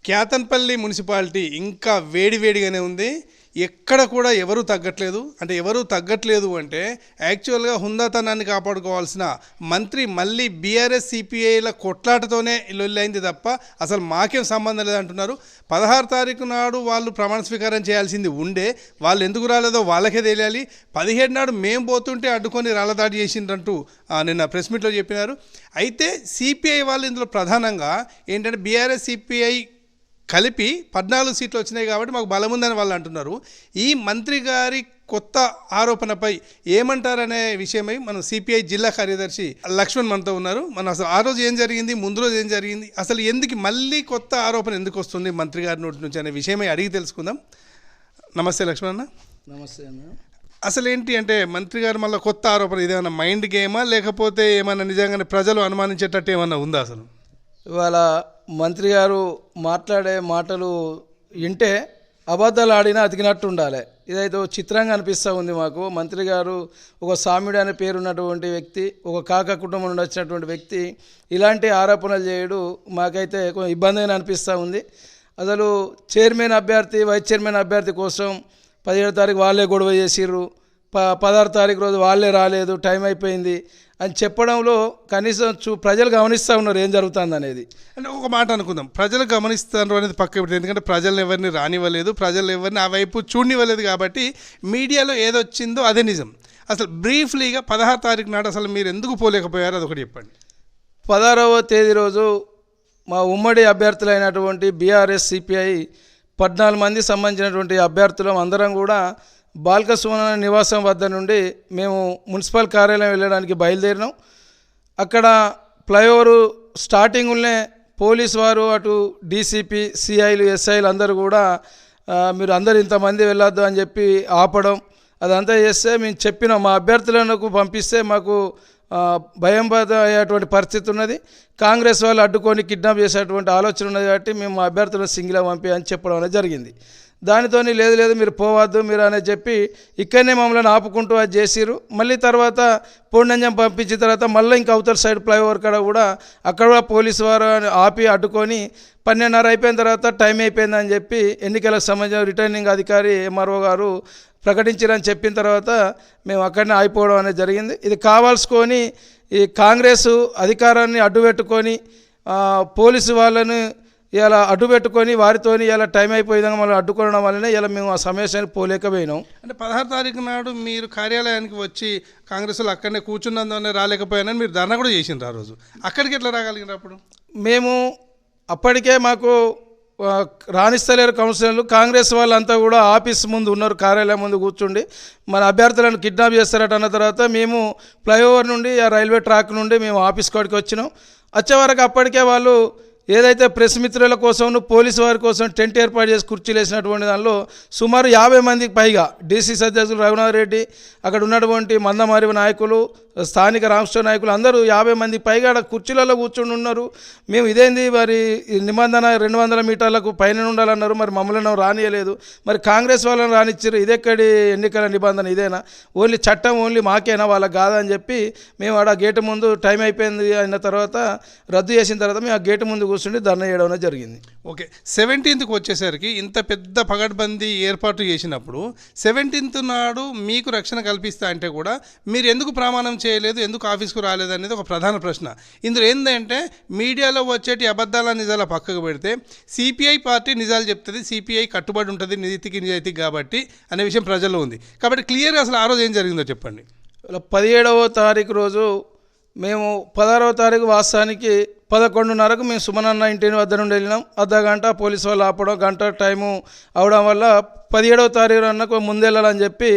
Kyathanpalli municipality ఇంకా వేడివేడిగానే ఉంది. ఎక్కడ కూడా ఎవరు తగ్గట్లేదు. ఎవరు తగ్గట్లేదు అంటే యాక్చువల్గా హుందాతనాన్ని కాపాడుకోవాల్సిన మంత్రి మళ్ళీ బీఆర్ఎస్ సిపిఐల కొట్లాటతోనే లొల్లైంది తప్ప అసలు మాకేం సంబంధం లేదంటున్నారు. 16 తారీఖు నాడు వాళ్ళు ప్రమాణ స్వీకారం చేయాల్సింది ఉండే, వాళ్ళు ఎందుకు రాలేదో వాళ్ళకే తెలియాలి. 17 నాడు మేము పోతుంటే అడ్డుకొని రాళ్ళదాడి చేసిండ్రంటూ నిన్న ప్రెస్ మీట్లో చెప్పినారు. అయితే సిపిఐ వాళ్ళు ఇందులో ప్రధానంగా ఏంటంటే బీఆర్ఎస్ సిపిఐ కలిపి 14 సీట్లు వచ్చినాయి కాబట్టి మాకు బలం ఉందని వాళ్ళు అంటున్నారు. ఈ మంత్రి గారి కొత్త ఆరోపణపై ఏమంటారనే విషయమై మనం సిపిఐ జిల్లా కార్యదర్శి లక్ష్మణ్ మనతో ఉన్నారు. మనం అసలు ఆ రోజు ఏం జరిగింది, ముందు రోజు ఏం జరిగింది, అసలు ఎందుకు మళ్ళీ కొత్త ఆరోపణ ఎందుకు వస్తుంది మంత్రి గారి నోటి నుంచి అనే విషయమై అడిగి తెలుసుకుందాం. నమస్తే లక్ష్మణ్ అన్న. నమస్తే అన్న. అసలు ఏంటి అంటే మంత్రి గారు మళ్ళీ కొత్త ఆరోపణ ఇదేమన్నా మైండ్ గేమా లేకపోతే ఏమన్నా నిజంగానే ప్రజలు అనుమానించేటట్టు ఏమన్నా ఉందా? అసలు ఇవాళ మంత్రి గారు మాట్లాడే మాటలు వింటే అబద్ధాలు ఆడినా అతికినట్టు ఉండాలి. ఇదైతే చిత్రంగా అనిపిస్తూ ఉంది మాకు. మంత్రి గారు ఒక సామిడి అనే పేరున్నటువంటి వ్యక్తి, ఒక కాక కుటుంబం నుండి వచ్చినటువంటి వ్యక్తి ఇలాంటి ఆరోపణలు చేయడం మాకైతే కొంచెం ఇబ్బందిగా అనిపిస్తూ ఉంది. అసలు చైర్మన్ అభ్యర్థి, వైస్ చైర్మన్ అభ్యర్థి కోసం 17 తారీఖు వాళ్ళే గొడవ చేసిర్రు, 16 తారీఖు రోజు వాళ్ళే రాలేదు, టైం అయిపోయింది అని చెప్పడంలో కనీసం ప్రజలు గమనిస్తూ ఉన్నారు ఏం జరుగుతుంది అనేది. అంటే ఒక మాట అనుకుందాం, ప్రజలు గమనిస్తారు అనేది పక్క పెడితే, ఎందుకంటే ప్రజలను ఎవరిని రానివ్వలేదు, ప్రజలు ఎవరిని ఆ వైపు చూడనివ్వలేదు కాబట్టి మీడియాలో ఏదొచ్చిందో అదే నిజం. అసలు బ్రీఫ్లీగా 16 తారీఖు నాడు అసలు మీరు ఎందుకు పోలేకపోయారు అదొకటి చెప్పండి. 16వ తేదీ రోజు మా ఉమ్మడి అభ్యర్థులైనటువంటి బీఆర్ఎస్ సిపిఐ 14 మంది సంబంధించినటువంటి అభ్యర్థులం అందరం కూడా బాల్క సుమన నివాసం వద్ద నుండి మేము మున్సిపల్ కార్యాలయం వెళ్ళడానికి బయలుదేరినాం. అక్కడ ఫ్లైఓవర్ స్టార్టింగ్లోనే పోలీసు వారు, అటు డీసీపీ, సిఐలు, ఎస్ఐలు అందరూ కూడా మీరు అందరు ఇంతమంది వెళ్ళొద్దు అని చెప్పి ఆపడం అదంతా చేస్తే మేము చెప్పినాం. మా అభ్యర్థులకు పంపిస్తే మాకు భయం బాధ అయ్యేటువంటి పరిస్థితి ఉన్నది. కాంగ్రెస్ వాళ్ళు అడ్డుకొని కిడ్నాప్ చేసేటువంటి ఆలోచన ఉన్నది కాబట్టి మేము మా అభ్యర్థులను సింగిల్గా పంపి అని చెప్పడం అనేది జరిగింది. దానితో లేదు మీరు పోవద్దు మీరు అనేది చెప్పి ఇక్కడనే మమ్మల్ని ఆపుకుంటూ అది చేసిరు. మళ్ళీ తర్వాత పూర్ణంజం పంపించిన తర్వాత మళ్ళీ ఇంకా అవతల సైడ్ ఫ్లైఓవర్ కాడ కూడా అక్కడ కూడా పోలీసు వారు ఆపి అడ్డుకొని 12:30 అయిపోయిన తర్వాత టైం అయిపోయిందని చెప్పి ఎన్నికలకు సంబంధించిన రిటర్నింగ్ అధికారి ఎంఆర్ఓ గారు ప్రకటించారని చెప్పిన తర్వాత మేము అక్కడనే ఆగిపోవడం అనేది జరిగింది. ఇది కావాల్సుకొని ఈ కాంగ్రెస్ అధికారాన్ని అడ్డుపెట్టుకొని పోలీసు వాళ్ళని ఇలా అడ్డుపెట్టుకొని వారితోని ఇలా టైం అయిపోయే విధంగా మనం అడ్డుకోవడం వల్లనే ఇలా మేము ఆ సమావేశానికి పోలేకపోయినాం. అంటే 16 తారీఖు నాడు మీరు కార్యాలయానికి వచ్చి కాంగ్రెస్లో అక్కడనే కూర్చున్నందువల్ల రాలేకపోయానని మీరు ధర్నా కూడా చేసిండ్రు. ఆ రోజు అక్కడికి ఎట్లా రాగలిగినారు? అప్పుడు మేము అప్పటికే మాకు రాణిస్తలేరు కౌన్సిలర్లు, కాంగ్రెస్ వాళ్ళంతా కూడా ఆఫీస్ ముందు ఉన్నారు, కార్యాలయం ముందు కూర్చుండి మన అభ్యర్థులను కిడ్నాప్ చేస్తారట అన్న తర్వాత మేము ఫ్లైఓవర్ నుండి ఆ రైల్వే ట్రాక్ నుండి మేము ఆఫీస్ కాడికి వచ్చినాం. వచ్చే వరకు అప్పటికే వాళ్ళు ఏదైతే ప్రెస్ మిత్రుల కోసం పోలీసు వారి కోసం టెంట్ ఏర్పాటు చేసి కుర్చీలు వేసినటువంటి దానిలో సుమారు 50 మందికి పైగా డీసీసీ అధ్యక్షులు రఘునాథ్ రెడ్డి, అక్కడ ఉన్నటువంటి మందమారి నాయకులు, స్థానిక రాష్ట్ర నాయకులు అందరూ 50 మందికి పైగా అక్కడ కుర్చీలలో కూర్చొని ఉన్నారు. మేము ఇదేంది మరి నిబంధన 200 మీటర్లకు పైన ఉండాలన్నారు, మరి మమ్మల్ని రానియలేదు, మరి కాంగ్రెస్ వాళ్ళని రానిచ్చారు, ఇదెక్కడి ఎన్నికల నిబంధన ఇదేనా, ఓన్లీ చట్టం ఓన్లీ మాకేనా వాళ్ళకి కాదని చెప్పి మేము ఆడ గేటు ముందు టైం అయిపోయింది అయిన తర్వాత రద్దు చేసిన తర్వాత మేము ఆ గేటు ముందు కూర్చుండి ధర్నా చేయడం జరిగింది. ఓకే, 17th వచ్చేసరికి ఇంత పెద్ద పగడ్బందీ ఏర్పాటు చేసినప్పుడు 17th నాడు మీకు రక్షణ కల్పిస్తా అంటే కూడా మీరు ఎందుకు ప్రమాణం చేయలేదు, ఎందుకు ఆఫీస్కు రాలేదు అనేది ఒక ప్రధాన ప్రశ్న. ఇందులో ఏంటంటే మీడియాలో వచ్చేటి అబద్ధాల నిజాల పక్కకు పెడితే సిపిఐ పార్టీ నిజాలు చెప్తుంది, సిపిఐ కట్టుబడి ఉంటుంది నీతికి నిజాయితీకి కాబట్టి అనే విషయం ప్రజల్లో ఉంది. కాబట్టి క్లియర్గా అసలు ఆ రోజు ఏం జరిగిందో చెప్పండి. 17వ తారీఖు రోజు మేము 16వ తారీఖు వాస్తవానికి 11:30కు మేము సుమనన్న ఇంటి వద్ద నుండి వెళ్ళినాం. అర్ధగంట పోలీసు వాళ్ళు ఆపడం, గంట టైము అవడం వల్ల 17వ తారీఖు అన్నకు ముందు వెళ్ళాలని చెప్పి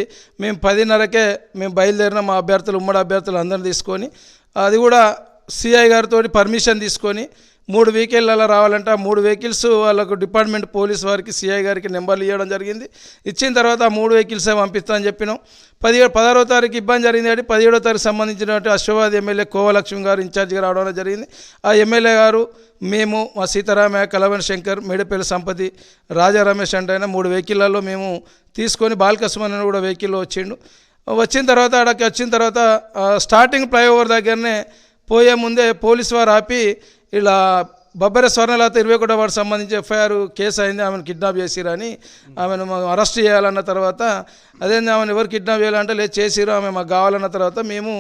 మేము 10:30కే మేము బయలుదేరినాం. మా అభ్యర్థులు ఉమ్మడి అభ్యర్థులు అందరిని తీసుకొని, అది కూడా సిఐ గారితో పర్మిషన్ తీసుకొని 3 వెహికల్ అలా రావాలంటే ఆ 3 వెహికల్స్ వాళ్ళకు డిపార్ట్మెంట్ పోలీస్ వారికి సిఐ గారికి నెంబర్లు ఇవ్వడం జరిగింది. ఇచ్చిన తర్వాత ఆ 3 వెహికల్సే పంపిస్తామని చెప్పినాం. 16వ తారీఖు ఇబ్బంది జరిగింది కాబట్టి 17వ తారీఖు సంబంధించినటువంటి అశ్వవాది ఎమ్మెల్యే కోవలక్ష్మి గారు ఇన్ఛార్జిగా రావడం జరిగింది. ఆ ఎమ్మెల్యే గారు, మేము, మా సీతారామయ్య, కలవన్ శంకర్, మేడపల్లి సంపతి, రాజా రమేష్ అంటే 3 వెహికల్లలో మేము తీసుకొని బాలకృష్ణ కూడా వెహికల్లో వచ్చిన తర్వాత అక్కడికి వచ్చిన తర్వాత స్టార్టింగ్ ఫ్లైఓవర్ దగ్గరనే పోయే ముందే పోలీసు వారు ఆపి ఇలా బొబ్బర స్వర్ణలత 21వ వార్డు సంబంధించి ఎఫ్ఐఆర్ కేసు అయింది, ఆమెను కిడ్నాప్ చేసిరని ఆమెను అరెస్ట్ చేయాలన్న తర్వాత అదేంది ఆమెను ఎవరు కిడ్నాప్ చేయాలంటే లేదు చేసిరు, ఆమె మాకు కావాలన్న తర్వాత మేము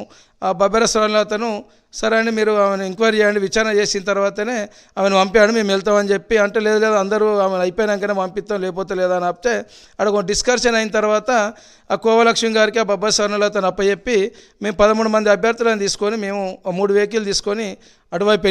ఆ బొబ్బర స్వర్ణలతను సరే అండి మీరు ఆమెను ఎంక్వైరీ చేయండి, విచారణ చేసిన తర్వాతనే ఆమెను పంపాడు, మేము వెళ్తామని చెప్పి అంటే లేదు అందరూ ఆమెను అయిపోయినాకనే పంపిస్తాం లేకపోతే లేదా అని ఆపితే అక్కడ ఒక డిస్కషన్ అయిన తర్వాత ఆ కోవలక్ష్మి గారికి ఆ బొబ్బర స్వర్ణలతను అప్పచెప్పి మేము 13 మంది అభ్యర్థులను తీసుకొని మేము 3 వెహికల్ తీసుకొని అటువైపు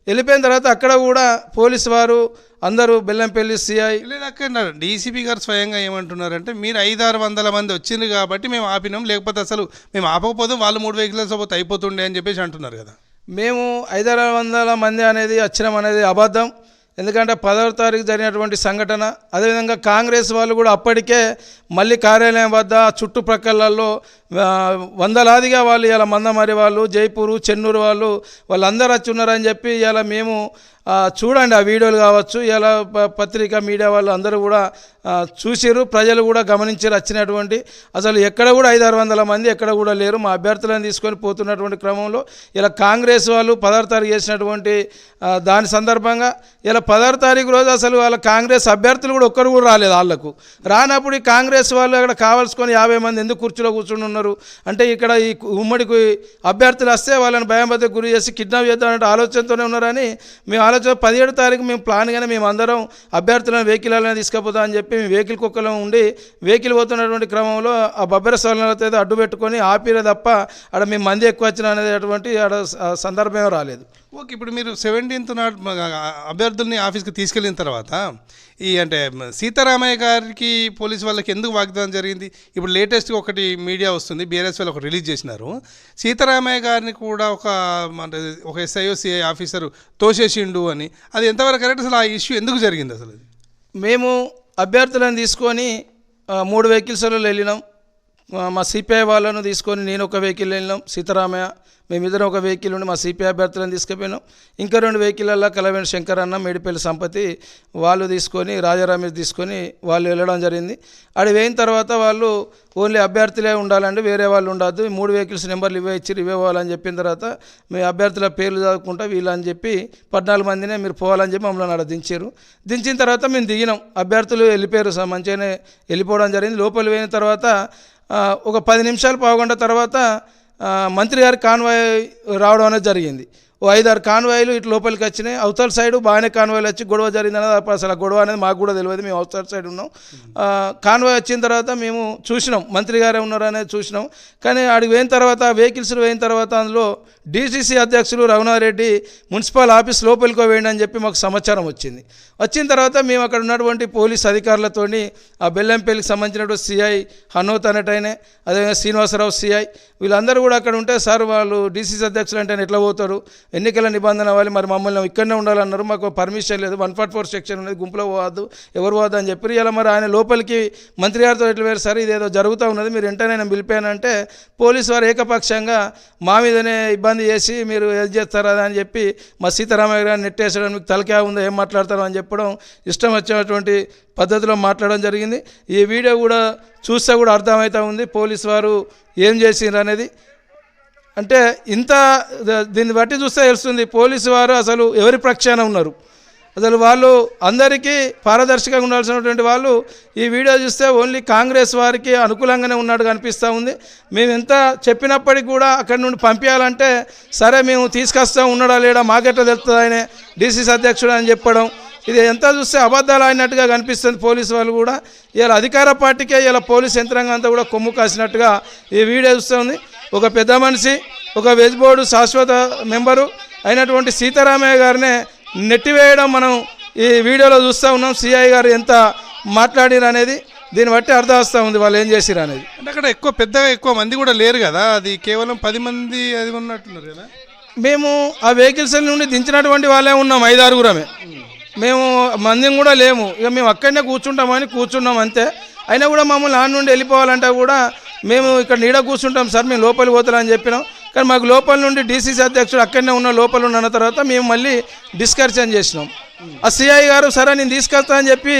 వెళ్ళిపోయిన తర్వాత అక్కడ కూడా పోలీసు వారు అందరూ బెల్లంపల్లి సిఐ లేదు అక్కడ డీసీపీ గారు స్వయంగా ఏమంటున్నారంటే మీరు 500-600 మంది వచ్చింది కాబట్టి మేము ఆపినాం, లేకపోతే అసలు మేము ఆపకపోతే వాళ్ళు 3 వెహికల్స్ పోతే అయిపోతుండే అని చెప్పేసి అంటున్నారు కదా. మేము 500-600 మంది అనేది వచ్చినాం అనేది అబద్ధం. ఎందుకంటే 10వ తారీఖు జరిగినటువంటి సంఘటన, అదేవిధంగా కాంగ్రెస్ వాళ్ళు కూడా అప్పటికే మళ్ళీ కార్యాలయం వద్ద చుట్టుప్రక్కలలో వందలాదిగా వాళ్ళు ఇలా మందమరి వాళ్ళు, జైపూరు, చెన్నూరు వాళ్ళందరూ వచ్చి ఉన్నారని చెప్పి ఇలా మేము చూడండి ఆ వీడియోలు కావచ్చు, ఇలా పత్రిక మీడియా వాళ్ళు అందరూ కూడా చూసిరు, ప్రజలు కూడా గమనించారు. వచ్చినటువంటి అసలు ఎక్కడ కూడా 500-600 మంది ఎక్కడ కూడా లేరు. మా అభ్యర్థులను తీసుకొని పోతున్నటువంటి క్రమంలో ఇలా కాంగ్రెస్ వాళ్ళు 10వ తారీఖు చేసినటువంటి దాని సందర్భంగా ఇలా 10వ తారీఖు రోజు అసలు వాళ్ళ కాంగ్రెస్ అభ్యర్థులు కూడా ఒక్కరు కూడా రాలేదు. వాళ్ళకు రానప్పుడు ఈ కాంగ్రెస్ వాళ్ళు అక్కడ కావాల్సుకొని 50 మంది ఎందుకు కుర్చీలో కూర్చుని ఉన్నారు అంటే ఇక్కడ ఈ ఉమ్మడికి అభ్యర్థులు వస్తే వాళ్ళని భయంభద్రకు గురి చేసి కిడ్నాప్ చేద్దామంటే ఆలోచనతోనే ఉన్నారని మేము ఆలోచన 17వ తారీఖు మేము ప్లాన్గానే మేము అందరం అభ్యర్థులను వెహికల్ అనేది తీసుకుపోతాం అని చెప్పి మేము వెహికల్ కుక్కలో ఉండి వెహికల్ పోతున్నటువంటి క్రమంలో ఆ బొబ్బర స్వర్ణలత ఏదో అడ్డు పెట్టుకొని ఆపిరే తప్ప అక్కడ మేము మంది ఎక్కువ వచ్చిన అనేటువంటి ఆడ సందర్భం రాలేదు. ఓకే, ఇప్పుడు మీరు 17th నాడు అభ్యర్థుల్ని ఆఫీస్కి తీసుకెళ్ళిన తర్వాత అంటే సీతారామయ్య గారికి పోలీసు వాళ్ళకి ఎందుకు వాగ్దానం జరిగింది? ఇప్పుడు లేటెస్ట్గా ఒకటి మీడియా వస్తుంది, బీఆర్ఎస్ వాళ్ళు ఒక రిలీజ్ చేసినారు, సీతారామయ్య గారిని కూడా ఒక ఎస్ఐఓ సిఐ ఆఫీసరు తోసేసిండు అని. అది ఎంతవరకు కరెక్ట్? అసలు ఆ ఇష్యూ ఎందుకు జరిగింది? అసలు మేము అభ్యర్థులను తీసుకొని 3 వెహికల్స్లో వెళ్ళినాం. మా సిపిఐ వాళ్ళను తీసుకొని నేను ఒక వెహికల్ వెళ్ళినాం, సీతారామయ్య మేమిద్దరం ఒక వెహికల్ ఉండి మా సిపిఐ అభ్యర్థులను తీసుకుపోయినాం. ఇంకా 2 వెహికల్లో కలవేణి శంకర్ అన్న, మేడిపల్లి సంపతి వాళ్ళు తీసుకొని రాజారామేష్ తీసుకొని వాళ్ళు వెళ్ళడం జరిగింది. అక్కడ వేయిన తర్వాత వాళ్ళు ఓన్లీ అభ్యర్థులే ఉండాలండి, వేరే వాళ్ళు ఉండద్దు, 3 వెహికల్స్ నెంబర్లు ఇవే ఇవ్వాలని చెప్పిన తర్వాత మీ అభ్యర్థుల పేర్లు చదువుకుంటా వీళ్ళని చెప్పి 14 మందినే మీరు పోవాలని చెప్పి మమ్మల్ని అక్కడ దించిన తర్వాత మేము దిగినాం. అభ్యర్థులు వెళ్ళిపోయారు, మంచిగానే వెళ్ళిపోవడం జరిగింది. లోపలి పోయిన తర్వాత ఒక 10 నిమిషాలు పావుగంట తర్వాత మంత్రి గారి కాన్వాయ్ రావడం అనేది జరిగింది. ఓ 5-6 కాన్వాయ్లు ఇటు లోపలికి వచ్చినాయి. అవతల సైడు బాగానే కాన్వాయ్లు వచ్చి గొడవ జరిగింది అనేది అసలు గొడవ అనేది మాకు కూడా తెలియదు, మేము అవతల సైడ్ ఉన్నాం. కాన్వాయ్ వచ్చిన తర్వాత మేము చూసినాం మంత్రి గారే ఉన్నారు అనేది చూసినాం. కానీ ఆడికి పోయిన తర్వాత వెహికల్స్ పోయిన తర్వాత అందులో డీసీసీ అధ్యక్షులు రఘునాథరెడ్డి మున్సిపల్ ఆఫీస్ లోపలికి వేయండి అని చెప్పి మాకు సమాచారం వచ్చిన తర్వాత మేము అక్కడ ఉన్నటువంటి పోలీస్ అధికారులతోని ఆ బెల్లంపల్లికి సంబంధించినటువంటి సిఐ హనోత్ అనేటైనే, అదేవిధంగా శ్రీనివాసరావు సిఐ వీళ్ళందరూ కూడా అక్కడ ఉంటే సార్ వాళ్ళు డీసీసీ అధ్యక్షులు అంటే ఎట్లా పోతారు, ఎన్నికల నిబంధన వాళ్ళు మరి మమ్మల్ని ఇక్కడనే ఉండాలన్నారు, మాకు పర్మిషన్ లేదు, 144 సెక్షన్ అనేది, గుంపులో పోవద్దు, ఎవరు పోవద్దు అని చెప్పి ఇలా మరి ఆయన లోపలికి మంత్రి గారితో ఎట్లా వేరు సార్ ఇదేదో జరుగుతూ ఉన్నది మీరు వెంటనే నేను పిలిపానంటే పోలీసు వారు ఏకపక్షంగా మా మీదనే ఇబ్బంది చేసి మీరు ఏది చేస్తారా అని చెప్పి మా సీతారామయ్య గారిని నెట్టేసడం, మీకు తలకా ఉందో ఏం మాట్లాడతారో అని చెప్పడం ఇష్టం వచ్చినటువంటి పద్ధతిలో మాట్లాడడం జరిగింది. ఈ వీడియో కూడా చూస్తే కూడా అర్థమవుతూ ఉంది పోలీసు వారు ఏం చేసిండ్రు అనేది. అంటే ఇంత దీన్ని బట్టి చూస్తే తెలుస్తుంది పోలీసు వారు అసలు ఎవరి పక్షాన ఉన్నారు. అసలు వాళ్ళు అందరికీ పారదర్శకంగా ఉండాల్సినటువంటి వాళ్ళు ఈ వీడియో చూస్తే ఓన్లీ కాంగ్రెస్ వారికి అనుకూలంగానే ఉన్నట్టు కనిపిస్తూ ఉంది. మేము ఎంత చెప్పినప్పటికీ కూడా అక్కడి నుండి పంపించాలంటే సరే మేము తీసుకొస్తాం, ఉన్నాడా లేడా మాకెట్లా తెలుస్తుంది ఆయన డీసీసీ అధ్యక్షుడు అని చెప్పడం, ఇది ఎంత చూస్తే అబద్ధాలు అయినట్టుగా కనిపిస్తుంది. పోలీసు వాళ్ళు కూడా ఇలా అధికార పార్టీకే ఇలా పోలీస్ యంత్రాంగం అంతా కూడా కొమ్ము కాసినట్టుగా ఈ వీడియో చూస్తూ ఉంది. ఒక పెద్ద మనిషి, ఒక వెజ్ బోర్డు శాశ్వత మెంబరు అయినటువంటి సీతారామయ్య గారినే నెట్టివేయడం మనం ఈ వీడియోలో చూస్తూ ఉన్నాం. సిఐ గారు ఎంత మాట్లాడిరు అనేది దీన్ని బట్టి అర్థం వస్తూ ఉంది వాళ్ళు ఏం చేసిరు అనేది. అంటే అక్కడ ఎక్కువ మంది కూడా లేరు కదా, అది కేవలం 10 మంది అది ఉన్నట్టున్నారు కదా. మేము ఆ వెహికల్స్ నుండి దించినటువంటి వాళ్ళే ఉన్నాం, 5-6 మేము మందిని కూడా లేము. ఇక మేము అక్కడనే కూర్చున్నాం అంతే. అయినా కూడా మమ్మల్ని ఆడ నుండి వెళ్ళిపోవాలంటే కూడా మేము ఇక్కడ నీడ కూర్చుంటాం సార్, మేము లోపలికి పోతామని చెప్పినాం. కానీ మాకు లోపల నుండి డీసీసీ అధ్యక్షుడు అక్కడనే ఉన్న లోపల ఉన్న తర్వాత మేము మళ్ళీ డిస్కషన్ చేసినాం. ఆ సిఐ గారు సరే నేను తీసుకెళ్తా అని చెప్పి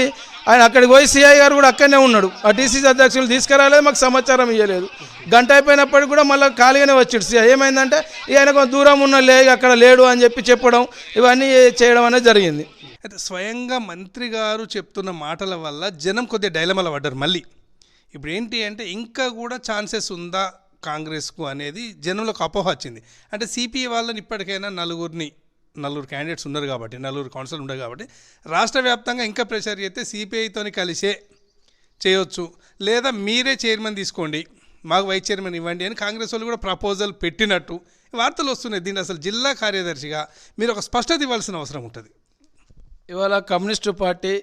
ఆయన అక్కడికి పోయి సిఐ గారు కూడా అక్కడనే ఉన్నాడు. ఆ డీసీసీ అధ్యక్షులు తీసుకురాలేదు, మాకు సమాచారం ఇవ్వలేదు. గంట అయిపోయినప్పటికి కూడా మళ్ళీ ఖాళీగానే వచ్చాడు సిఐ. ఏమైందంటే ఆయన కొంచెం దూరం ఉన్న అక్కడ లేడు అని చెప్పడం, ఇవన్నీ చేయడం అనేది జరిగింది. అయితే స్వయంగా మంత్రి గారు చెప్తున్న మాటల వల్ల జనం కొద్దిగా డైలమాలో పడ్డారు. మళ్ళీ ఇప్పుడు ఏంటి అంటే ఇంకా కూడా ఛాన్సెస్ ఉందా కాంగ్రెస్కు అనేది జనంలోకి అపోహ వచ్చింది. అంటే సిపిఐ వాళ్ళని ఇప్పటికైనా నలుగురు క్యాండిడేట్స్ ఉన్నారు కాబట్టి, నలుగురు కౌన్సిల్ ఉన్నారు కాబట్టి రాష్ట్ర వ్యాప్తంగా ఇంకా ప్రెషర్ చేస్తే సిపిఐతోని కలిసే చేయొచ్చు, లేదా మీరే చైర్మన్ తీసుకోండి, మాకు వైస్ చైర్మన్ ఇవ్వండి అని కాంగ్రెస్ వాళ్ళు కూడా ప్రపోజల్ పెట్టినట్టు వార్తలు వస్తున్నాయి. దీన్ని అసలు జిల్లా కార్యదర్శిగా మీరు ఒక స్పష్టత ఇవ్వాల్సిన అవసరం ఉంటుంది. ఇవాళ కమ్యూనిస్టు పార్టీ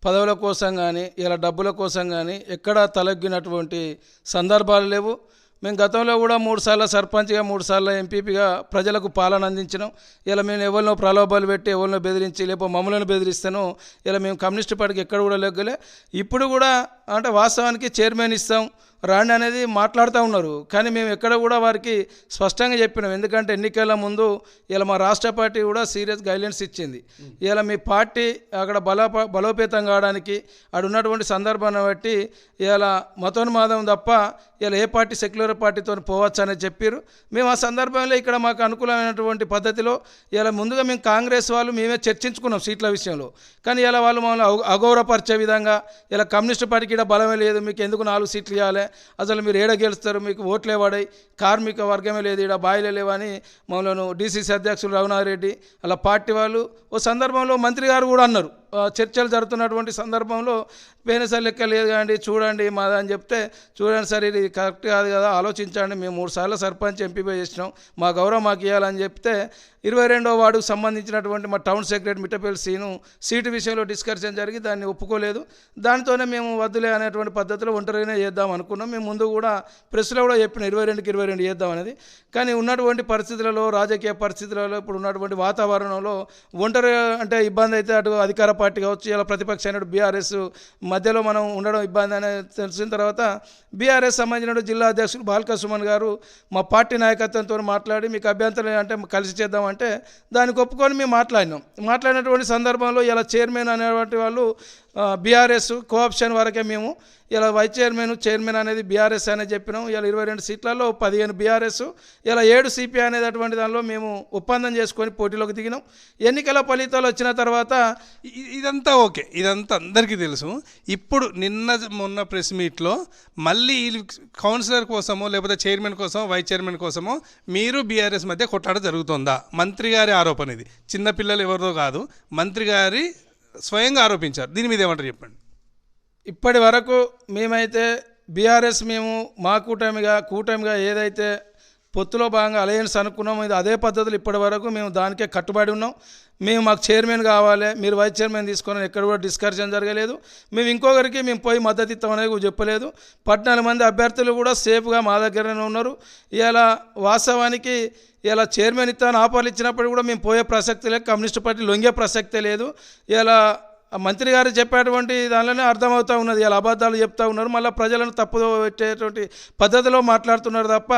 పదవుల కోసం కానీ ఇలా డబ్బుల కోసం కానీ ఎక్కడా తలగ్గినటువంటి సందర్భాలు లేవు. మేము గతంలో కూడా 3 సార్లు సర్పంచ్గా 3 సార్లు ఎంపీపీగా ప్రజలకు పాలన అందించినాం. ఇలా మేము ఎవరినో ప్రలోభాలు పెట్టి ఎవరినో బెదిరించి లేకపోతే మమ్మల్ని బెదిరిస్తాను ఇలా మేము కమ్యూనిస్ట్ పార్టీకి ఎక్కడ కూడా లెగ్గలే. ఇప్పుడు కూడా అంటే వాస్తవానికి చైర్మన్ ఇస్తాం రాండి అనేది మాట్లాడుతూ ఉన్నారు. కానీ మేము ఎక్కడ కూడా వారికి స్పష్టంగా చెప్పినాం. ఎందుకంటే ఎన్నికల ముందు ఇలా మా రాష్ట్ర పార్టీ కూడా సీరియస్ గైడ్లైన్స్ ఇచ్చింది. ఇలా మీ పార్టీ అక్కడ బలోపేతం కావడానికి అక్కడ ఉన్నటువంటి సందర్భాన్ని బట్టి ఇలా మతోన్మాదం తప్ప ఇలా ఏ పార్టీ సెక్యులర్ పార్టీతో పోవచ్చు అని చెప్పారు. మేము ఆ సందర్భంలో ఇక్కడ మాకు అనుకూలమైనటువంటి పద్ధతిలో ఇలా ముందుగా మేము కాంగ్రెస్ వాళ్ళు మేమే చర్చించుకున్నాం సీట్ల విషయంలో. కానీ ఇలా వాళ్ళు మమ్మల్ని అగౌరవపరిచే విధంగా ఇలా కమ్యూనిస్ట్ పార్టీకి ఇక్కడ బలమే లేదు, మీకు ఎందుకు 4 సీట్లు ఇవ్వాలి, అసలు మీరు ఏడ గెలుస్తారు, మీకు ఓట్లే పడాయి, కార్మిక వర్గమే లేదు, ఇక్కడ బాయిలే లేవని మమ్మల్ని డీసీసీ అధ్యక్షులు రఘునాథరెడ్డి అలా పార్టీ వాళ్ళు ఓ సందర్భంలో మంత్రి గారు కూడా అన్నారు. చర్చలు జరుగుతున్నటువంటి సందర్భంలో పోయినసారి లెక్క లేదు కానీ చూడండి మాదా అని చెప్తే, చూడండి సార్ ఇది కరెక్ట్ కాదు కదా, ఆలోచించండి, మేము 3 సార్లు సర్పంచ్ ఎంపీపై చేసినాం, మా గౌరవం మాకు ఇవ్వాలని చెప్తే 22వ వార్డుకు సంబంధించినటువంటి మా town secretary Mittapalli Seenu seat విషయంలో డిస్కషన్ జరిగి దాన్ని ఒప్పుకోలేదు. దానితోనే మేము వద్దులే అనేటువంటి పద్ధతిలో ఒంటరిగానే చేద్దాం అనుకున్నాం. మేము ముందు కూడా ప్రెస్లో కూడా చెప్పిన 22కి 22 చేద్దాం అనేది. కానీ ఉన్నటువంటి పరిస్థితులలో, రాజకీయ పరిస్థితులలో, ఇప్పుడు ఉన్నటువంటి వాతావరణంలో ఒంటరి అంటే ఇబ్బంది అయితే అటు అధికార పార్టీ కావచ్చు, ఇలా ప్రతిపక్ష అయినట్టు బీఆర్ఎస్ మధ్యలో మనం ఉండడం ఇబ్బంది అనేది తెలిసిన తర్వాత బీఆర్ఎస్ సంబంధించిన జిల్లా అధ్యక్షుడు బాల్క సుమన్ గారు మా పార్టీ నాయకత్వంతో మాట్లాడి మీకు అభ్యంతరం అంటే కలిసి చేద్దామంటే దానికి ఒప్పుకొని మేము మాట్లాడినటువంటి సందర్భంలో ఇలా చైర్మన్ అనేటువంటి వాళ్ళు బీఆర్ఎస్ కోఆప్షన్ వరకే మేము ఇలా వైస్ చైర్మన్ అనేది బీఆర్ఎస్ అనేది చెప్పినాం. ఇలా 22 సీట్లలో 15 బీఆర్ఎస్, ఇలా 7 సిపిఐ అనేది అటువంటి దానిలో మేము ఒప్పందం చేసుకొని పోటీలోకి దిగినాం. ఎన్నికల ఫలితాలు వచ్చిన తర్వాత ఇదంతా ఓకే, ఇదంతా అందరికీ తెలుసు. ఇప్పుడు మొన్న ప్రెస్ మీట్లో మళ్ళీ కౌన్సిలర్ కోసమో లేకపోతే చైర్మన్ కోసమో వైస్ చైర్మన్ కోసమో మీరు బీఆర్ఎస్ మధ్య కొట్లాట జరుగుతుందా? మంత్రి గారి ఆరోపణ ఇది, చిన్నపిల్లలు ఎవరిదో కాదు, మంత్రి గారి స్వయంగా ఆరోపించారు. దీని మీద ఏమంటారు చెప్పండి. ఇప్పటి వరకు మేమైతే బీఆర్ఎస్ మేము మా కూటమిగా ఏదైతే పొత్తులో భాగంగా అలయన్స్ అనుకున్నామో ఇది అదే పద్ధతులు ఇప్పటి వరకు మేము దానికే కట్టుబడి ఉన్నాం. మాకు చైర్మన్ కావాలి, మీరు వైస్ చైర్మన్ తీసుకొని ఎక్కడ కూడా డిస్కషన్ జరగలేదు. మేము ఇంకొకరికి పోయి మద్దతు ఇస్తామనేది చెప్పలేదు. 14 మంది అభ్యర్థులు కూడా సేఫ్గా మా దగ్గరనే ఉన్నారు. ఇలా వాస్తవానికి ఇలా చైర్మన్ ఇస్తాను ఆఫర్లు ఇచ్చినప్పుడు కూడా మేము పోయే ప్రసక్తి లేదు, కమ్యూనిస్ట్ పార్టీ లొంగే ప్రసక్తే లేదు. ఇలా మంత్రి గారు చెప్పేటువంటి దానిలోనే అర్థమవుతూ ఉన్నది. ఇలా అబద్ధాలు చెప్తూ ఉన్నారు, మళ్ళీ ప్రజలను తప్పుదో పెట్టేటువంటి పద్ధతిలో మాట్లాడుతున్నారు తప్ప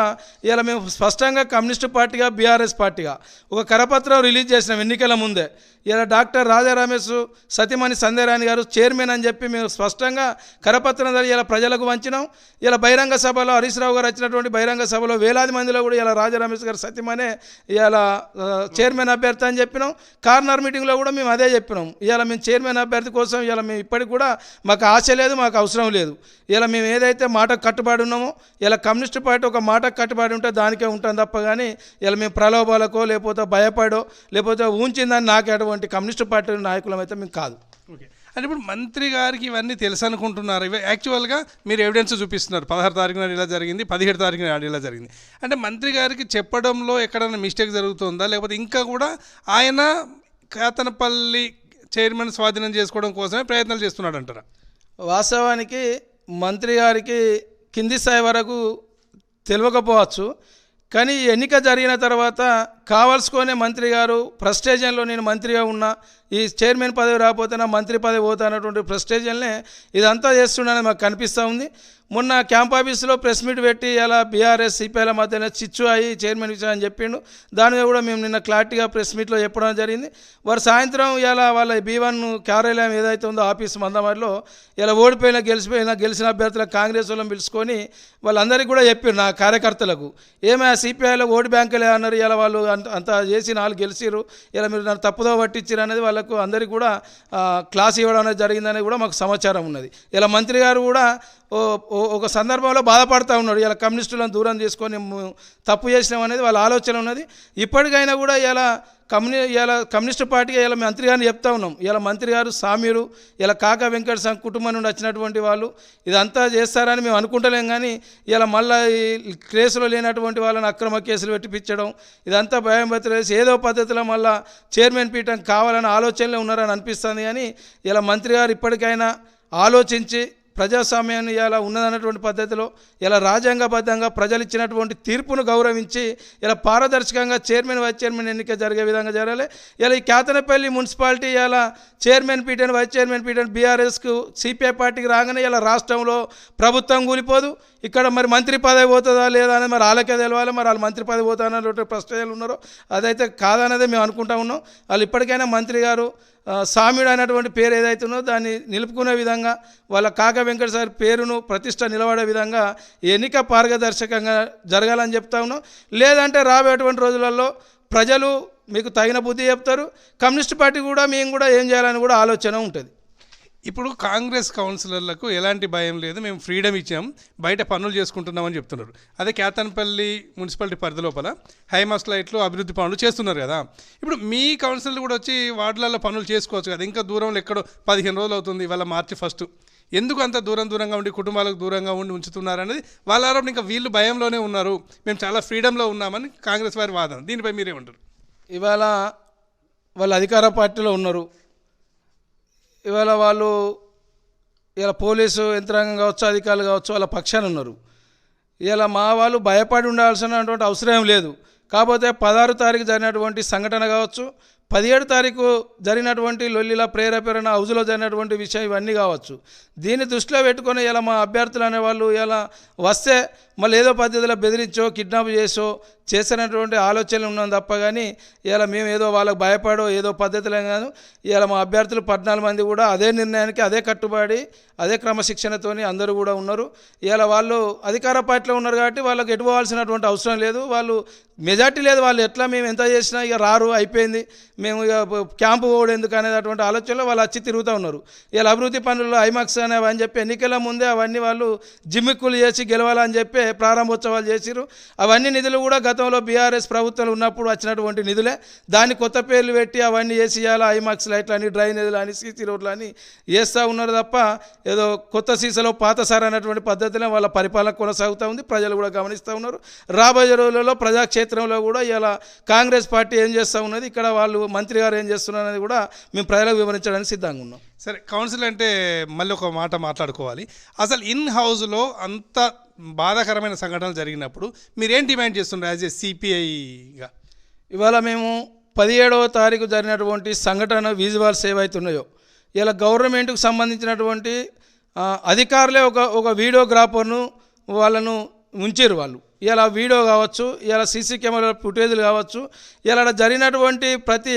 ఇలా మేము స్పష్టంగా కమ్యూనిస్ట్ పార్టీగా బీఆర్ఎస్ పార్టీగా ఒక కరపత్రం రిలీజ్ చేసినాం ఎన్నికల ముందే. ఇలా డాక్టర్ రాజా రమేష్ సతీమణి సంధ్యారాణి గారు చైర్మన్ అని చెప్పి మేము స్పష్టంగా కరపత్రం ఇలా ప్రజలకు వంచినాం. ఇలా బహిరంగ సభలో హరీష్ రావు గారు వచ్చినటువంటి బహిరంగ సభలో వేలాది మందిలో కూడా ఇలా రాజా రమేష్ గారు సతీమణి ఇలా చైర్మన్ అభ్యర్థి అని చెప్పినాం. కార్నర్ మీటింగ్లో కూడా మేము అదే చెప్పినాం. ఇలా మేము చైర్మన్ అభ్యర్థి కోసం ఇలా మేము ఇప్పటికి కూడా మాకు ఆశ లేదు, మాకు అవసరం లేదు. ఇలా మేము ఏదైతే మాటకు కట్టుబడి ఉన్నామో ఇలా కమ్యూనిస్ట్ పార్టీ ఒక మాటకు కట్టుబడి ఉంటే దానికే ఉంటాం తప్ప కానీ ఇలా మేము ప్రలోభాలకో లేకపోతే భయపడో లేకపోతే ఊంచిందని నాకు అటువంటి కమ్యూనిస్ట్ పార్టీ నాయకులం అయితే మేము కాదు. ఓకే, అంటే ఇప్పుడు మంత్రి గారికి ఇవన్నీ తెలుసు అనుకుంటున్నారు. ఇవి యాక్చువల్గా మీరు ఎవిడెన్స్ చూపిస్తున్నారు, 16 తారీఖున ఇలా జరిగింది, 17 తారీఖున ఇలా జరిగింది. అంటే మంత్రి గారికి చెప్పడంలో ఎక్కడైనా మిస్టేక్ జరుగుతుందా, లేకపోతే ఇంకా కూడా ఆయన కాతనపల్లి చైర్మన్ స్వాధీనం చేసుకోవడం కోసమే ప్రయత్నాలు చేస్తున్నాడు అంటారా? వాస్తవానికి మంత్రి గారికి కింది స్థాయి వరకు తెలియకపోవచ్చు, కానీ ఎన్నిక జరిగిన తర్వాత కావాల్సుకునే మంత్రి గారు ఫ్రస్ట్రేషన్లో నేను మంత్రిగా ఉన్నా ఈ చైర్మన్ పదవి రాకపోతే నా మంత్రి పదవి పోతా అన్నటువంటి ప్రెస్టేజన్లే ఇదంతా చేస్తున్నానని మాకు కనిపిస్తూ ఉంది. మొన్న క్యాంప్ ఆఫీస్లో ప్రెస్ మీట్ పెట్టి ఇలా బీఆర్ఎస్ సిపిఐల మధ్యన చిచ్చు అయ్యి చైర్మన్ విషయం అని చెప్పిండు. దాని మీద కూడా మేము నిన్న క్లారిటీగా ప్రెస్ మీట్లో చెప్పడం జరిగింది. వారు సాయంత్రం ఇలా వాళ్ళ B1 కార్యాలయం ఏదైతే ఉందో ఆఫీస్ మందమరిలో ఇలా ఓడిపోయినా గెలిచిన అభ్యర్థుల కాంగ్రెస్ వాళ్ళని పిలుచుకొని వాళ్ళందరికీ కూడా చెప్పారు, నా కార్యకర్తలకు ఏమైనా సిపిఐలో ఓటు బ్యాంకులే అన్నారు, ఇలా వాళ్ళు అంత చేసి 4 గెలిచిరు, ఇలా మీరు నన్ను తప్పుదో పట్టించారు అనేది వాళ్ళకు అందరికీ కూడా క్లాస్ ఇవ్వడం అనేది జరిగిందనేది కూడా మాకు సమాచారం ఉన్నది. ఇలా మంత్రి గారు కూడా ఒక సందర్భంలో బాధపడుతూ ఉన్నాడు, ఇలా కమ్యూనిస్టులను దూరం చేసుకొని తప్పు చేసినాం అనేది వాళ్ళ ఆలోచన ఉన్నది. ఇప్పటికైనా కూడా ఇలా కమ్యూనిస్ట్ పార్టీగా ఇలా మంత్రి గారిని చెప్తా ఉన్నాం, ఇలా మంత్రి గారు సామ్యులు, ఇలా కాకా వెంకట సంఘ కుటుంబం నుండి వచ్చినటువంటి వాళ్ళు ఇదంతా చేస్తారని మేము అనుకుంటలేం. కానీ ఇలా మళ్ళీ ఈ కేసులో లేనటువంటి వాళ్ళని అక్రమ కేసులు పెట్టిపించడం ఇదంతా భయం వేసి ఏదో పద్ధతిలో మళ్ళీ చైర్మన్ పీఠం కావాలని ఆలోచనలో ఉన్నారని అనిపిస్తుంది. కానీ ఇలా మంత్రి గారు ఇప్పటికైనా ఆలోచించి ప్రజాస్వామ్యాన్ని ఇలా ఉన్నదన్నటువంటి పద్ధతిలో ఇలా రాజ్యాంగబద్ధంగా ప్రజలు ఇచ్చినటువంటి తీర్పును గౌరవించి ఇలా పారదర్శకంగా చైర్మన్ వైస్ చైర్మన్ ఎన్నిక జరిగే విధంగా జరగాలి. ఇలా ఈ కేతనపల్లి మున్సిపాలిటీ ఇలా చైర్మన్ పీఠాన్ని వైస్ చైర్మన్ పీఠాన్ని బీఆర్ఎస్కు సిపిఐ పార్టీకి రాగానే ఇలా రాష్ట్రంలో ప్రభుత్వం కూలిపోదు. ఇక్కడ మరి మంత్రి పదవి పోతుందా లేదా అనేది మరి వాళ్ళకే తెలవాలి. మరి వాళ్ళు మంత్రి పదవి పోతానటువంటి ప్రశ్నలు ఉన్నారో అదైతే కాదనేదే మేము అనుకుంటా ఉన్నాం. వాళ్ళు ఇప్పటికైనా మంత్రి గారు సామ్యుడు అనేటువంటి పేరు ఏదైతే ఉన్నదో దాన్ని నిలుపుకునే విధంగా వాళ్ళ కాకా వెంకట సార్ పేరును ప్రతిష్ట నిలబడే విధంగా ఎన్నిక పారదర్శకంగా జరగాలని చెప్తా ఉన్నాం. లేదంటే రాబోయేటువంటి రోజులలో ప్రజలు మీకు తగిన బుద్ధి చెప్తారు. కమ్యూనిస్ట్ పార్టీ కూడా మేము కూడా ఏం చేయాలని కూడా ఆలోచన ఉంటుంది. ఇప్పుడు కాంగ్రెస్ కౌన్సిలర్లకు ఎలాంటి భయం లేదు, మేము ఫ్రీడమ్ ఇచ్చాం, బయట పనులు చేసుకుంటున్నామని చెప్తున్నారు. అదే కేతన్పల్లి మున్సిపాలిటీ పరిధి లోపల హైమాస్ లైట్లు అభివృద్ధి పనులు చేస్తున్నారు కదా. ఇప్పుడు మీ కౌన్సిలర్లు కూడా వచ్చి వార్డులలో పనులు చేసుకోవచ్చు కదా. ఇంకా దూరంలో ఎక్కడో 15 రోజులు అవుతుంది, ఇవాళ March 1. ఎందుకు అంత దూరంగా ఉండి కుటుంబాలకు దూరంగా ఉండి ఉంచుతున్నారు అనేది వాళ్ళ ఆరోపణ. ఇంకా వీళ్ళు భయంలోనే ఉన్నారు, మేము చాలా ఫ్రీడంలో ఉన్నామని కాంగ్రెస్ వారి వాదన. దీనిపై మీరేమంటారు? ఇవాళ వాళ్ళు అధికార పార్టీలో ఉన్నారు. ఇవాళ వాళ్ళు ఇలా పోలీసు యంత్రాంగం కావచ్చు, అధికారులు కావచ్చు, వాళ్ళ పక్షాన ఉన్నారు. ఇలా మా వాళ్ళు భయపడి ఉండాల్సినటువంటి అవసరం లేదు. కాకపోతే 16 తారీఖు జరిగినటువంటి సంఘటన కావచ్చు, 17 తారీఖు జరిగినటువంటి లొల్లిల ప్రేరేపణ హౌజులో జరిగినటువంటి విషయం ఇవన్నీ కావచ్చు. దీన్ని దృష్టిలో పెట్టుకొని ఇలా మా అభ్యర్థులు అనేవాళ్ళు ఇలా వస్తే మళ్ళీ ఏదో పద్ధతిలో బెదిరించో కిడ్నాప్ చేసో చేసినటువంటి ఆలోచనలు ఉన్నాం తప్ప. కానీ ఇలా మేము ఏదో వాళ్ళకి భయపడో ఏదో పద్ధతిలో కాదు. ఇలా మా అభ్యర్థులు 14 మంది కూడా అదే నిర్ణయానికి అదే కట్టుబడి అదే క్రమశిక్షణతోని అందరూ కూడా ఉన్నారు. ఇలా వాళ్ళు అధికార పార్టీలో ఉన్నారు కాబట్టి వాళ్ళకి ఎటుపోవాల్సినటువంటి అవసరం లేదు. వాళ్ళు మెజార్టీ లేదు, వాళ్ళు ఎట్లా మేము ఎంత చేసినా ఇక రారు, అయిపోయింది, మేము ఇక క్యాంపు పోవడం ఎందుకు అనేటటువంటి ఆలోచనలో వాళ్ళు వచ్చి తిరుగుతూ ఉన్నారు. ఇలా అభివృద్ధి పనులు ఐమాక్స్ అనేవి అని చెప్పి ఎన్నికల ముందే అవన్నీ వాళ్ళు జిమ్మిక్కులు చేసి గెలవాలని చెప్పి ప్రారంభోత్సవాలు చేసిరు. అవన్నీ నిధులు కూడా గతంలో బీఆర్ఎస్ ప్రభుత్వంలో ఉన్నప్పుడు వచ్చినటువంటి నిధులే. దాన్ని కొత్త పేర్లు పెట్టి అవన్నీ చేసి ఇవాళ ఐమాక్స్ లైట్లు అని డ్రైనేజీలు అని సీసీ రోడ్లు అని వేస్తూ ఉన్నారు తప్ప ఏదో కొత్త సీసాలో పాత సార్ అనేటువంటి పద్ధతిలో వాళ్ళ పరిపాలన కొనసాగుతూ ఉంది. ప్రజలు కూడా గమనిస్తూ ఉన్నారు. రాబోయే రోజులలో ప్రజాక్షేత్రంలో కూడా ఇలా కాంగ్రెస్ పార్టీ ఏం చేస్తూ ఉన్నది, ఇక్కడ వాళ్ళు మంత్రి గారు ఏం చేస్తున్నారు అనేది కూడా మేము ప్రజలకు వివరించడానికి సిద్ధంగా ఉన్నాం. సరే, కౌన్సిల్ అంటే మళ్ళీ ఒక మాట మాట్లాడుకోవాలి. అసలు ఇన్ హౌస్లో అంత బాధాకరమైన సంఘటనలు జరిగినప్పుడు మీరేం డిమాండ్ చేస్తున్నారు యాజ్ ఏ సిపిఐగా? ఇవాళ మేము 17వ తారీఖు జరిగినటువంటి సంఘటన విజువల్స్ ఏవైతున్నాయో ఇలా గవర్నమెంట్కు సంబంధించినటువంటి అధికారులే ఒక వీడియోగ్రాఫర్ను వాళ్ళను ఉంచారు. వాళ్ళు ఇలా వీడియో కావచ్చు, ఇలా సీసీ కెమెరా ఫుటేజ్లు కావచ్చు, ఇలా జరిగినటువంటి ప్రతి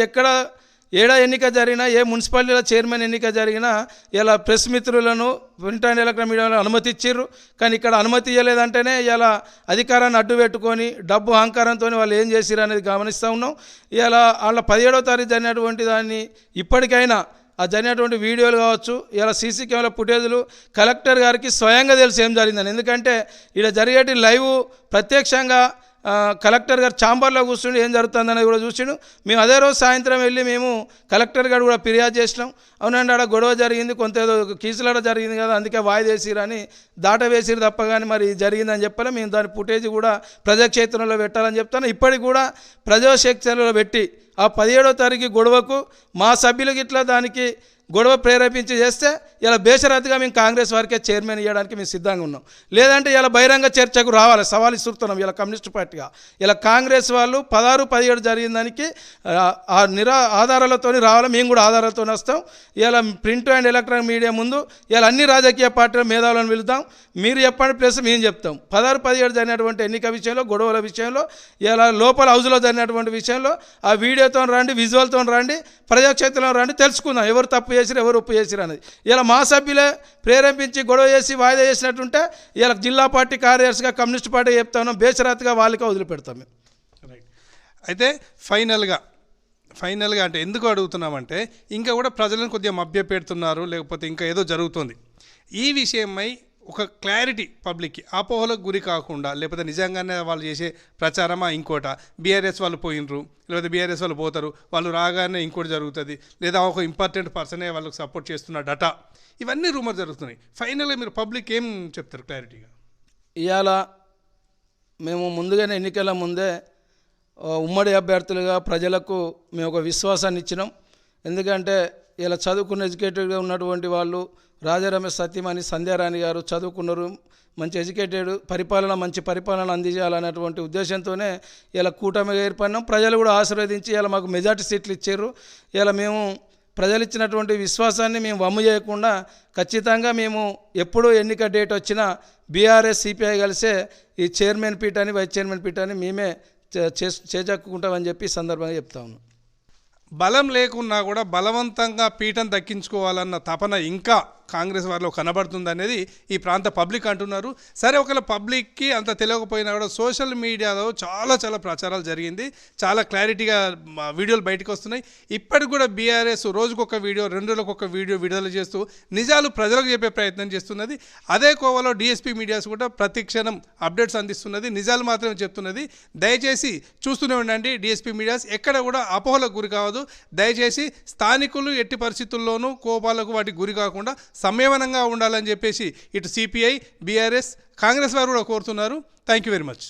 ఏడా ఎన్నిక జరిగినా, ఏ మున్సిపాలిటీలో చైర్మన్ ఎన్నిక జరిగినా ఇలా ప్రెస్ మిత్రులను ప్రింట్ అండ్ ఎలక్ట్రానిక్ మీడియాలో అనుమతి ఇచ్చారు. కానీ ఇక్కడ అనుమతి ఇవ్వలేదంటేనే ఇలా అధికారాన్ని అడ్డు పెట్టుకొని డబ్బు అహంకారంతో వాళ్ళు ఏం చేసిరు అనేది గమనిస్తూ ఉన్నాం. ఇలా వాళ్ళ 17వ తారీఖు జరిగినటువంటి దాన్ని ఇప్పటికైనా ఆ జరిగినటువంటి వీడియోలు కావచ్చు, ఇలా సీసీ కెమెరా ఫుటేజ్లు కలెక్టర్ గారికి స్వయంగా తెలిసి ఏం జరిగిందని. ఎందుకంటే ఇక్కడ జరిగేటి లైవ్ ప్రత్యక్షంగా కలెక్టర్ గారు ఛాంబర్లో కూర్చుని ఏం జరుగుతుందనేది కూడా చూసిండు. మేము అదే రోజు సాయంత్రం వెళ్ళి మేము కలెక్టర్ గారు కూడా ఫిర్యాదు చేసినాం. అవునండి, ఆడ గొడవ జరిగింది, కొంత ఏదో కీసులాడ జరిగింది కదా, అందుకే వాయిదేసిరని దాట వేసిరు తప్ప. కానీ మరి జరిగిందని చెప్పలే. మేము దాని ఫుటేజ్ కూడా ప్రజాక్షేత్రంలో పెట్టాలని చెప్తాను. ఇప్పటికి కూడా ప్రజాక్షేత్రంలో పెట్టి ఆ 17వ తారీఖు గొడవకు మా సభ్యులకి ఇట్లా దానికి గొడవ ప్రేరేపించి చేస్తే ఇలా బేషరతుగా మేము కాంగ్రెస్ వారికే చైర్మన్ ఇవ్వడానికి మేము సిద్ధంగా ఉన్నాం. లేదంటే ఇలా బహిరంగ చర్చకు రావాలి, సవాల్ ఇస్తున్నాం ఇలా కమ్యూనిస్ట్ పార్టీగా. ఇలా కాంగ్రెస్ వాళ్ళు 16-17 జరిగిన దానికి ఆధారాలతో రావాలి, మేము కూడా ఆధారాలతో వస్తాం. ఇలా ప్రింట్ అండ్ ఎలక్ట్రానిక్ మీడియా ముందు ఇలా అన్ని రాజకీయ పార్టీల మేధావులను పిలుద్దాం, మీరు చెప్పండి ప్లస్ మేము చెప్తాం. 16-17 జరిగినటువంటి ఎన్నిక విషయంలో, గొడవల విషయంలో, ఇలా లోపల హౌస్లో జరిగినటువంటి విషయంలో ఆ వీడియోతో రండి, విజువల్తో రండి, ప్రజాక్షేత్రంలో రండి, తెలుసుకుందాం ఎవరు తప్పు చేసిరు ఎవరు ఒప్పు చేసిరు అనేది. ఇలా మా సభ్యులే ప్రేరేపించి గొడవ చేసి వాయిదా చేసినట్టుంటే ఇలా జిల్లా పార్టీ కార్యదర్శిగా కమ్యూనిస్ట్ పార్టీ చెప్తా ఉన్నాం, బేషరతుగా వాళ్ళకే వదిలిపెడతాం మేము. రైట్. అయితే ఫైనల్గా అంటే ఎందుకు అడుగుతున్నామంటే ఇంకా కూడా ప్రజలను కొద్దిగా మభ్యపెడుతున్నారు, లేకపోతే ఇంకా ఏదో జరుగుతుంది. ఈ విషయమై ఒక క్లారిటీ పబ్లిక్కి, అపోహలకు గురి కాకుండా, లేకపోతే నిజంగానే వాళ్ళు చేసే ప్రచారమా ఇంకోట, బీఆర్ఎస్ వాళ్ళు పోయినరు, లేకపోతే బీఆర్ఎస్ వాళ్ళు పోతారు, వాళ్ళు రాగానే ఇంకోటి జరుగుతుంది, లేదా ఒక ఇంపార్టెంట్ పర్సనే వాళ్ళకి సపోర్ట్ చేస్తున్నాడట, ఇవన్నీ రూమర్ జరుగుతున్నాయి. ఫైనల్గా మీరు పబ్లిక్ ఏం చెప్తారు క్లారిటీగా? ఇవాళ మేము ముందుగానే ఎన్నికల ముందే ఉమ్మడి అభ్యర్థులుగా ప్రజలకు మేము ఒక విశ్వాసాన్ని ఇచ్చినాం. ఎందుకంటే ఇలా చదువుకున్న ఎడ్యుకేటెడ్గా ఉన్నటువంటి వాళ్ళు రాజారమేష్ సత్యమణి, సంధ్యారాణి గారు చదువుకున్నారు, మంచి ఎడ్యుకేటెడ్, మంచి పరిపాలన అందించాలనేటువంటి ఉద్దేశంతోనే ఇలా కూటమిగా ఏర్పడినాం. ప్రజలు కూడా ఆశీర్వదించి ఇలా మాకు మెజార్టీ సీట్లు ఇచ్చారు. ఇలా మేము ప్రజలు ఇచ్చినటువంటి విశ్వాసాన్ని మేము వమ్ము చేయకుండా ఖచ్చితంగా మేము ఎప్పుడు ఎన్నిక డేట్ వచ్చినా బీఆర్ఎస్ సిపిఐ కలిసే ఈ చైర్మన్ పీఠాన్ని వైస్ చైర్మన్ పీఠాన్ని మేమే చేజాక్కుంటామని చెప్పి ఈ సందర్భంగా చెప్తా ఉన్నాం. బలం లేకున్నా కూడా బలవంతంగా పీఠం దక్కించుకోవాలన్న తపన ఇంకా కాంగ్రెస్ వారిలో కనబడుతుంది అనేది ఈ ప్రాంత పబ్లిక్ అంటున్నారు. సరే, ఒకవేళ పబ్లిక్కి అంత తెలియకపోయినా కూడా సోషల్ మీడియాలో చాలా ప్రచారాలు జరిగింది, చాలా క్లారిటీగా వీడియోలు బయటకు వస్తున్నాయి. ఇప్పటికి కూడా బీఆర్ఎస్ రోజుకొక వీడియో, 2 రోజులకు వీడియో విడుదల చేస్తూ నిజాలు ప్రజలకు చెప్పే ప్రయత్నం చేస్తున్నది. అదే కోవలో డిఎస్పీ మీడియాస్ కూడా ప్రతి క్షణం అప్డేట్స్ అందిస్తున్నది, నిజాలు మాత్రమే చెప్తున్నది. దయచేసి చూస్తూనే ఉండండి డిఎస్పీ మీడియాస్, ఎక్కడ కూడా అపోహలకు గురి కావద్దు. దయచేసి స్థానికులు ఎట్టి పరిస్థితుల్లోనూ కోపాలకు వాటికి గురి కాకుండా సంయమనంగా ఉండాలని చెప్పేసి ఇటు సిపిఐ, బీఆర్ఎస్, కాంగ్రెస్ వారు కూడా కోరుతున్నారు. Thank you very much.